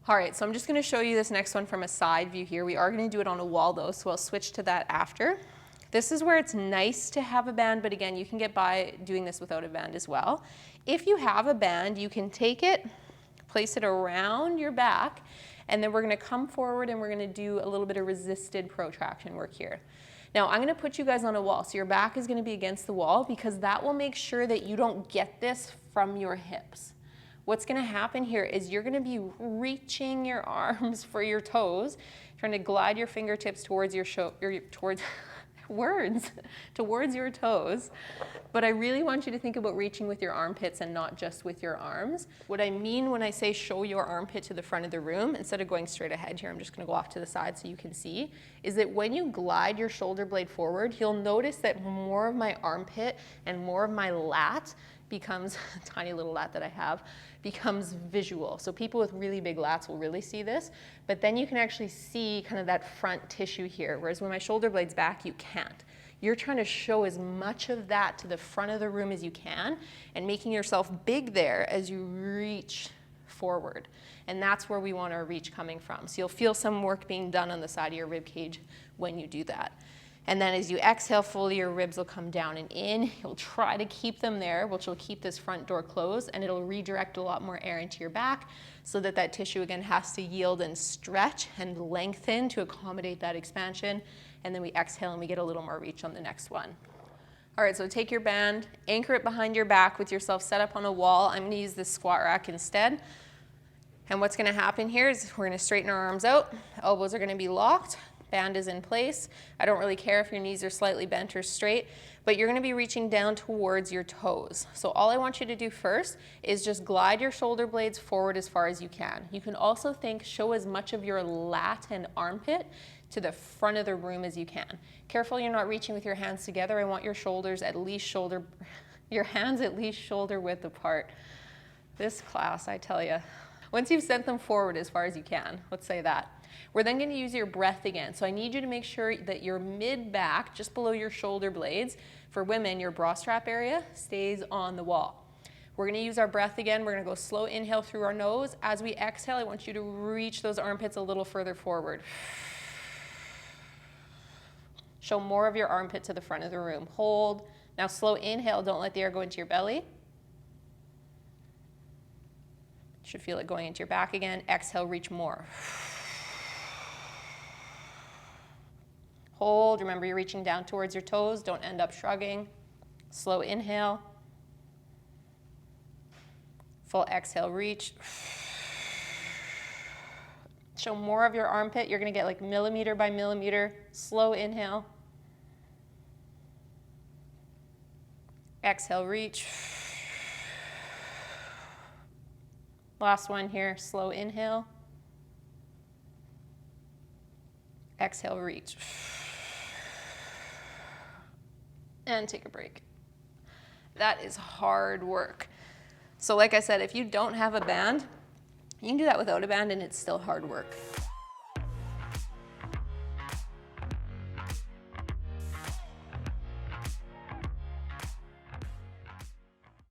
All right, so I'm just gonna show you this next one from a side view here. We are gonna do it on a wall though, so I'll switch to that after. This is where it's nice to have a band, but again, you can get by doing this without a band as well. If you have a band, you can take it, place it around your back, and then we're gonna come forward and we're gonna do a little bit of resisted protraction work here. Now, I'm gonna put you guys on a wall, so your back is gonna be against the wall because that will make sure that you don't get this from your hips. What's gonna happen here is you're gonna be reaching your arms for your toes, trying to glide your fingertips towards your towards your toes. But I really want you to think about reaching with your armpits and not just with your arms. What I mean when I say show your armpit to the front of the room, instead of going straight ahead here, I'm just gonna go off to the side so you can see, is that when you glide your shoulder blade forward, you'll notice that more of my armpit and more of my lat becomes, tiny little lat that I have, becomes visual. So people with really big lats will really see this, but then you can actually see kind of that front tissue here, whereas when my shoulder blade's back, you can't. You're trying to show as much of that to the front of the room as you can and making yourself big there as you reach forward. And that's where we want our reach coming from. So you'll feel some work being done on the side of your rib cage when you do that. And then as you exhale fully, your ribs will come down and in. You'll try to keep them there, which will keep this front door closed, and it'll redirect a lot more air into your back so that that tissue again has to yield and stretch and lengthen to accommodate that expansion. And then we exhale and we get a little more reach on the next one. All right, so take your band, anchor it behind your back with yourself set up on a wall. I'm gonna use this squat rack instead. And what's gonna happen here is we're gonna straighten our arms out. Elbows are gonna be locked. Band is in place. I don't really care if your knees are slightly bent or straight, but you're gonna be reaching down towards your toes. So all I want you to do first is just glide your shoulder blades forward as far as you can. You can also show as much of your lat and armpit to the front of the room as you can. Careful you're not reaching with your hands together. I want your shoulders at least your hands at least shoulder width apart. This class, I tell you. Once you've sent them forward as far as you can, let's say that. We're then going to use your breath again. So I need you to make sure that your mid-back, just below your shoulder blades, for women, your bra strap area, stays on the wall. We're going to use our breath again. We're going to go slow inhale through our nose. As we exhale, I want you to reach those armpits a little further forward. Show more of your armpit to the front of the room. Hold. Now slow inhale. Don't let the air go into your belly. Should feel it going into your back again. Exhale, reach more. Hold, remember you're reaching down towards your toes, don't end up shrugging. Slow inhale. Full exhale, reach. Show more of your armpit, you're gonna get like millimeter by millimeter. Slow inhale. Exhale, reach. Last one here, slow inhale. Exhale, reach. And take a break. That is hard work. So like I said, if you don't have a band, you can do that without a band and it's still hard work.